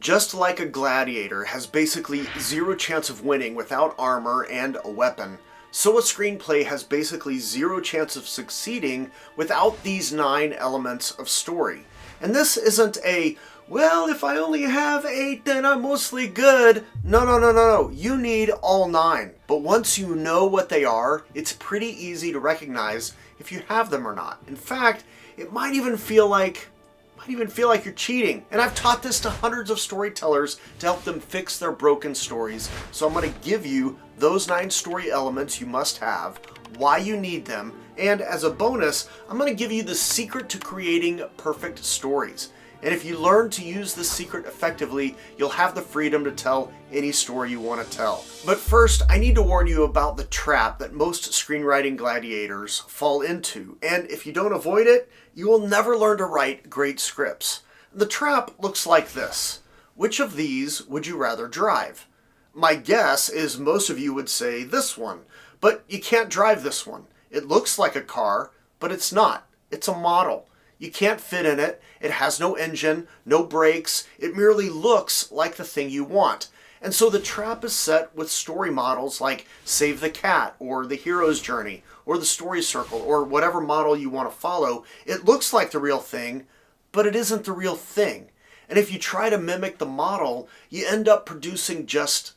Just like a gladiator has basically zero chance of winning without armor and a weapon, so a screenplay has basically zero chance of succeeding without these 9 elements of story. And this isn't a, well, if I only have 8, then I'm mostly good. No. You need all 9. But once you know what they are, it's pretty easy to recognize if you have them or not. In fact, it might even feel like you're cheating. And I've taught this to hundreds of storytellers to help them fix their broken stories. So I'm going to give you those 9 story elements you must have, why you need them, and as a bonus, I'm going to give you the secret to creating perfect stories. And if you learn to use this secret effectively, you'll have the freedom to tell any story you want to tell. But first, I need to warn you about the trap that most screenwriting gladiators fall into. And if you don't avoid it, you will never learn to write great scripts. The trap looks like this. Which of these would you rather drive? My guess is most of you would say this one, but you can't drive this one. It looks like a car, but it's not. It's a model. You can't fit in it. It has no engine, no brakes. It merely looks like the thing you want. And so the trap is set with story models like Save the Cat or The Hero's Journey or The Story Circle or whatever model you want to follow. It looks like the real thing, but it isn't the real thing. And if you try to mimic the model, you end up producing just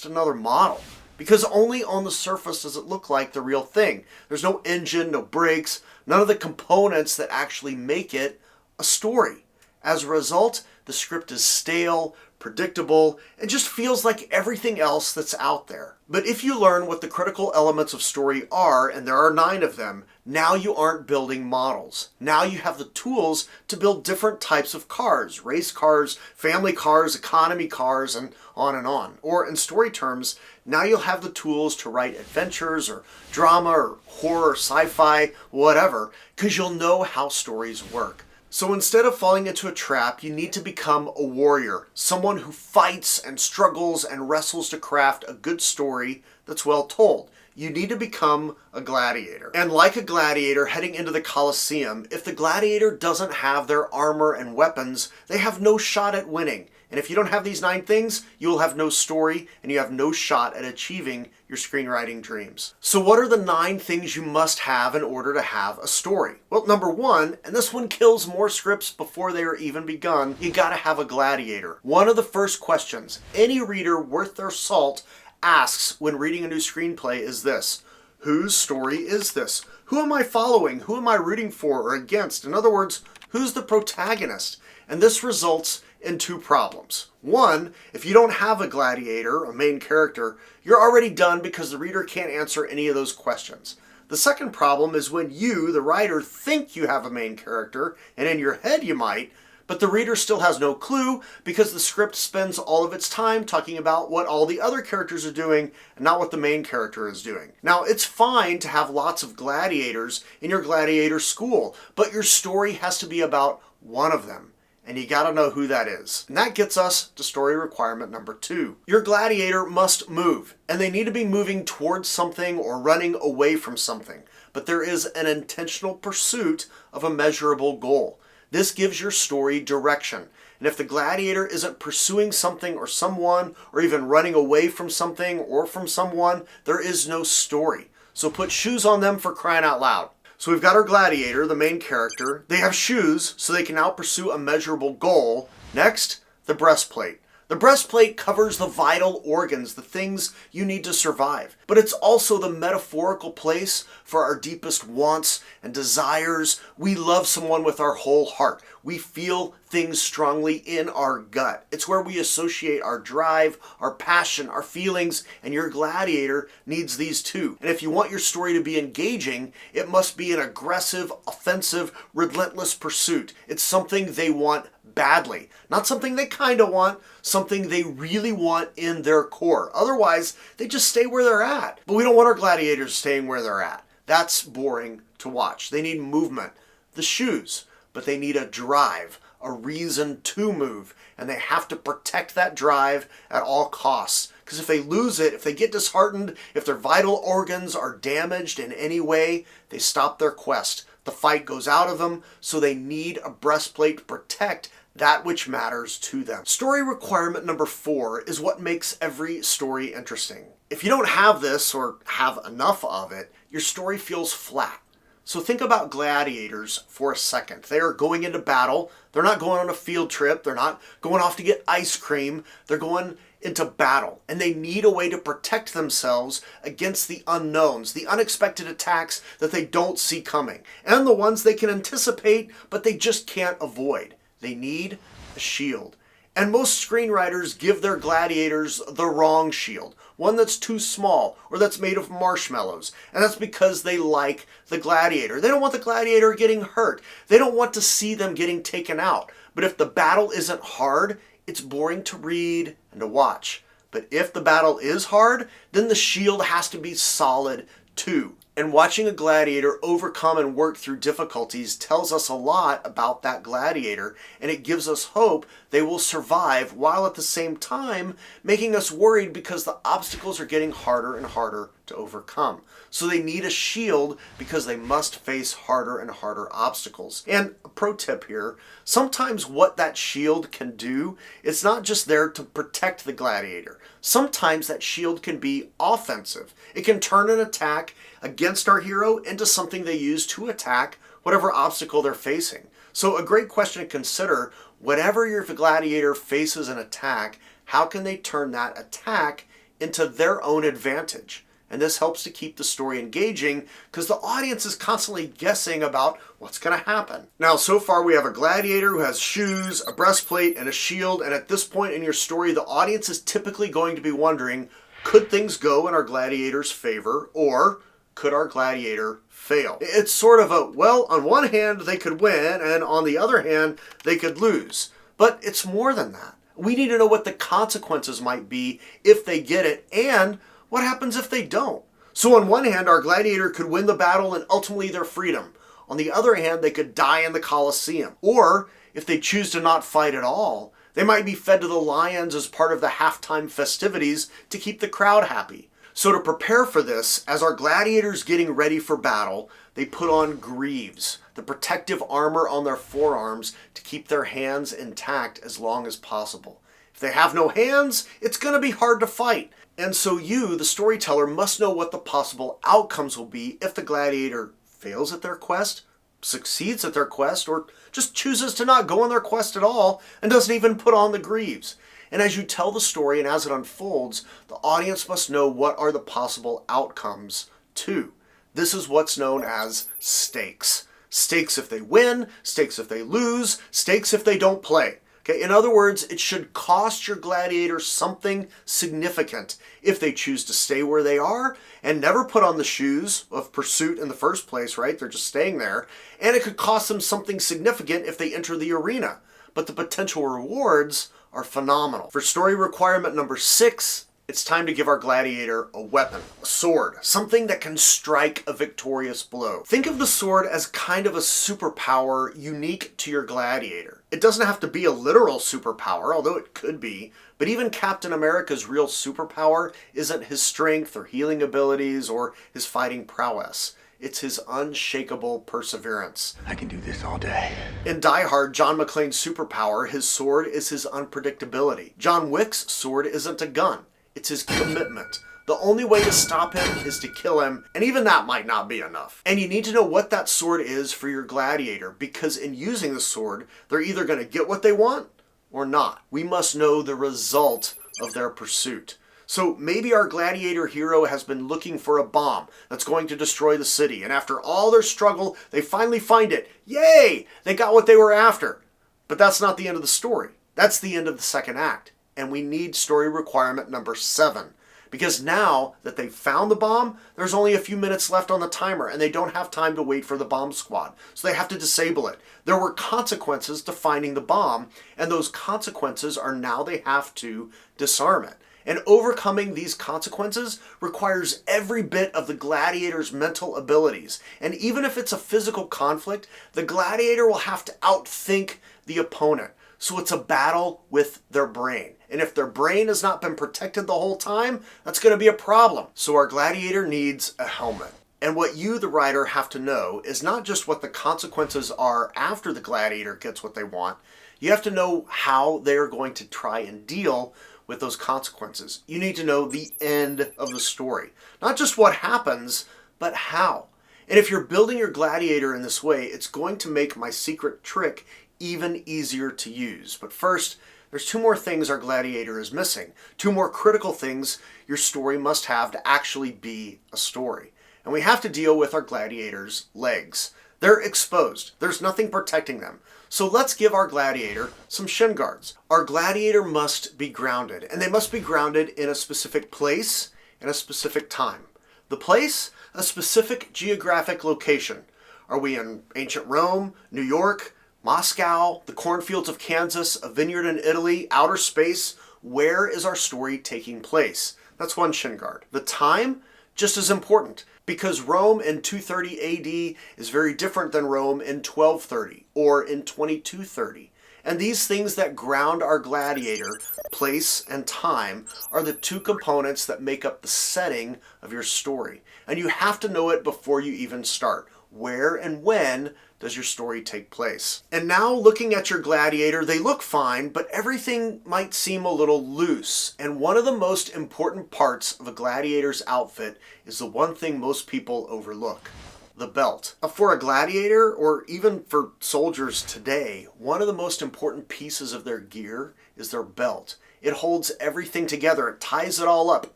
another model. Because only on the surface does it look like the real thing. There's no engine, no brakes, none of the components that actually make it a story. As a result, the script is stale, predictable, and just feels like everything else that's out there. But if you learn what the critical elements of story are, and there are 9 of them, now you aren't building models. Now you have the tools to build different types of cars, race cars, family cars, economy cars, and on and on. Or in story terms, now you'll have the tools to write adventures or drama or horror, or sci-fi, whatever, because you'll know how stories work. So instead of falling into a trap, you need to become a warrior, someone who fights and struggles and wrestles to craft a good story that's well told. You need to become a gladiator. And like a gladiator heading into the Colosseum, if the gladiator doesn't have their armor and weapons, they have no shot at winning. And if you don't have these 9 things, you will have no story and you have no shot at achieving your screenwriting dreams. So what are the 9 things you must have in order to have a story? Well, number 1, and this one kills more scripts before they are even begun, you gotta have a gladiator. One of the first questions any reader worth their salt asks when reading a new screenplay is this: whose story is this? Who am I following? Who am I rooting for or against? In other words, who's the protagonist? And this results in 2 problems. 1, if you don't have a gladiator, a main character, you're already done because the reader can't answer any of those questions. The second problem is when you, the writer, think you have a main character, and in your head you might, but the reader still has no clue because the script spends all of its time talking about what all the other characters are doing and not what the main character is doing. Now, it's fine to have lots of gladiators in your gladiator school, but your story has to be about one of them. And you gotta know who that is. And that gets us to story requirement number 2. Your gladiator must move, and they need to be moving towards something or running away from something. But there is an intentional pursuit of a measurable goal. This gives your story direction. And if the gladiator isn't pursuing something or someone, or even running away from something or from someone, there is no story. So put shoes on them, for crying out loud. So we've got our gladiator, the main character. They have shoes, so they can now pursue a measurable goal. Next, the breastplate. The breastplate covers the vital organs, the things you need to survive. But it's also the metaphorical place for our deepest wants and desires. We love someone with our whole heart. We feel things strongly in our gut. It's where we associate our drive, our passion, our feelings, and your gladiator needs these too. And if you want your story to be engaging, it must be an aggressive, offensive, relentless pursuit. It's something they want badly. Not something they kind of want, something they really want in their core. Otherwise, they just stay where they're at. But we don't want our gladiators staying where they're at. That's boring to watch. They need movement. The shoes. But they need a drive, a reason to move. And they have to protect that drive at all costs. Because if they lose it, if they get disheartened, if their vital organs are damaged in any way, they stop their quest. The fight goes out of them, so they need a breastplate to protect that which matters to them. Story requirement number 4 is what makes every story interesting. If you don't have this or have enough of it, your story feels flat. So think about gladiators for a second. They are going into battle. They're not going on a field trip. They're not going off to get ice cream. They're going into battle, and they need a way to protect themselves against the unknowns, the unexpected attacks that they don't see coming, and the ones they can anticipate but they just can't avoid. They need a shield. And most screenwriters give their gladiators the wrong shield, one that's too small or that's made of marshmallows. And that's because they like the gladiator. They don't want the gladiator getting hurt. They don't want to see them getting taken out. But if the battle isn't hard, it's boring to read and to watch. But if the battle is hard, then the shield has to be solid too. And watching a gladiator overcome and work through difficulties tells us a lot about that gladiator, and it gives us hope they will survive, while at the same time making us worried because the obstacles are getting harder and harder to overcome. So they need a shield because they must face harder and harder obstacles. And a pro tip here, sometimes what that shield can do, it's not just there to protect the gladiator. Sometimes that shield can be offensive. It can turn an attack against our hero into something they use to attack whatever obstacle they're facing. So a great question to consider, whenever your gladiator faces an attack, how can they turn that attack into their own advantage? And this helps to keep the story engaging because the audience is constantly guessing about what's going to happen. Now, so far we have a gladiator who has shoes, a breastplate, and a shield. And at this point in your story, the audience is typically going to be wondering, could things go in our gladiator's favor, or could our gladiator fail? It's sort of a, well, on one hand, they could win, and on the other hand, they could lose. But it's more than that. We need to know what the consequences might be if they get it, and what happens if they don't? So on one hand, our gladiator could win the battle and ultimately their freedom. On the other hand, they could die in the Colosseum. Or, if they choose to not fight at all, they might be fed to the lions as part of the halftime festivities to keep the crowd happy. So to prepare for this, as our gladiators getting ready for battle, they put on greaves, the protective armor on their forearms to keep their hands intact as long as possible. If they have no hands, it's going to be hard to fight. And so you, the storyteller, must know what the possible outcomes will be if the gladiator fails at their quest, succeeds at their quest, or just chooses to not go on their quest at all and doesn't even put on the greaves. And as you tell the story and as it unfolds, the audience must know what are the possible outcomes too. This is what's known as stakes. Stakes if they win, stakes if they lose, stakes if they don't play. Okay, in other words, it should cost your gladiator something significant if they choose to stay where they are and never put on the shoes of pursuit in the first place, right? They're just staying there. And it could cost them something significant if they enter the arena. But the potential rewards are phenomenal. For story requirement number 6, it's time to give our gladiator a weapon, a sword, something that can strike a victorious blow. Think of the sword as kind of a superpower unique to your gladiator. It doesn't have to be a literal superpower, although it could be, but even Captain America's real superpower isn't his strength or healing abilities or his fighting prowess. It's his unshakable perseverance. I can do this all day. In Die Hard, John McClane's superpower, his sword, is his unpredictability. John Wick's sword isn't a gun. It's his commitment. The only way to stop him is to kill him, and even that might not be enough. And you need to know what that sword is for your gladiator, because in using the sword, they're either going to get what they want or not. We must know the result of their pursuit. So maybe our gladiator hero has been looking for a bomb that's going to destroy the city, and after all their struggle, they finally find it. Yay! They got what they were after. But that's not the end of the story. That's the end of the second act. And we need story requirement number 7. Because now that they've found the bomb, there's only a few minutes left on the timer and they don't have time to wait for the bomb squad. So they have to disable it. There were consequences to finding the bomb, and those consequences are now they have to disarm it. And overcoming these consequences requires every bit of the gladiator's mental abilities. And even if it's a physical conflict, the gladiator will have to outthink the opponent. So it's a battle with their brain. And if their brain has not been protected the whole time, that's going to be a problem. So our gladiator needs a helmet. And what you, the writer, have to know is not just what the consequences are after the gladiator gets what they want. You have to know how they're going to try and deal with those consequences. You need to know the end of the story. Not just what happens, but how. And if you're building your gladiator in this way, it's going to make my secret trick even easier to use. But first, there's two more things our gladiator is missing. Two more critical things your story must have to actually be a story. And we have to deal with our gladiator's legs. They're exposed. There's nothing protecting them. So let's give our gladiator some shin guards. Our gladiator must be grounded, and they must be grounded in a specific place and a specific time. The place, a specific geographic location. Are we in ancient Rome, New York, Moscow, the cornfields of Kansas, a vineyard in Italy, outer space? Where is our story taking place? That's one shin guard. The time, just as important, because Rome in 230 AD is very different than Rome in 1230 or in 2230. And these things that ground our gladiator, place and time, are the two components that make up the setting of your story. And you have to know it before you even start. Where and when does your story take place? And now looking at your gladiator, they look fine, but everything might seem a little loose. And one of the most important parts of a gladiator's outfit is the one thing most people overlook: the belt. For a gladiator, or even for soldiers today, one of the most important pieces of their gear is their belt. It holds everything together. It ties it all up.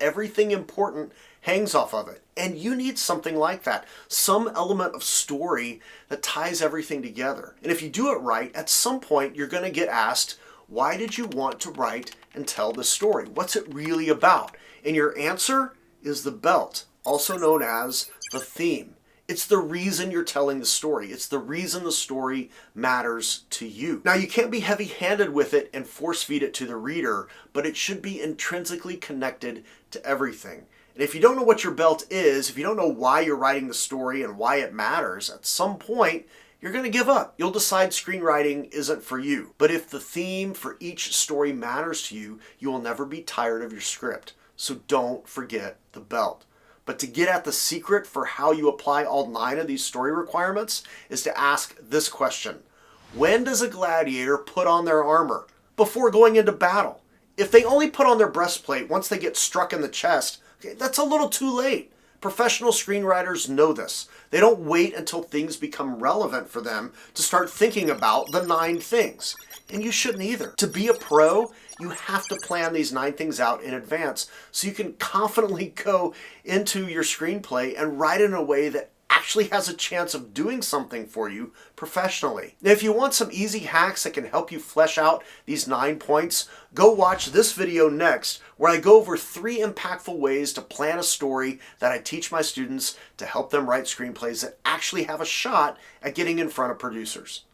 Everything important hangs off of it. And you need something like that. Some element of story that ties everything together. And if you do it right, at some point you're going to get asked, why did you want to write and tell this story? What's it really about? And your answer is the belt, also known as the theme. It's the reason you're telling the story. It's the reason the story matters to you. Now, you can't be heavy-handed with it and force-feed it to the reader, but it should be intrinsically connected to everything. And if you don't know what your belt is, if you don't know why you're writing the story and why it matters, at some point, you're going to give up. You'll decide screenwriting isn't for you. But if the theme for each story matters to you, you will never be tired of your script. So don't forget the belt. But to get at the secret for how you apply all 9 of these story requirements is to ask this question: when does a gladiator put on their armor? Before going into battle. If they only put on their breastplate once they get struck in the chest, okay, that's a little too late. Professional screenwriters know this. They don't wait until things become relevant for them to start thinking about the 9 things. And you shouldn't either. To be a pro, you have to plan these 9 things out in advance so you can confidently go into your screenplay and write in a way that actually has a chance of doing something for you professionally. Now, if you want some easy hacks that can help you flesh out these 9 points, go watch this video next, where I go over 3 impactful ways to plan a story that I teach my students to help them write screenplays that actually have a shot at getting in front of producers.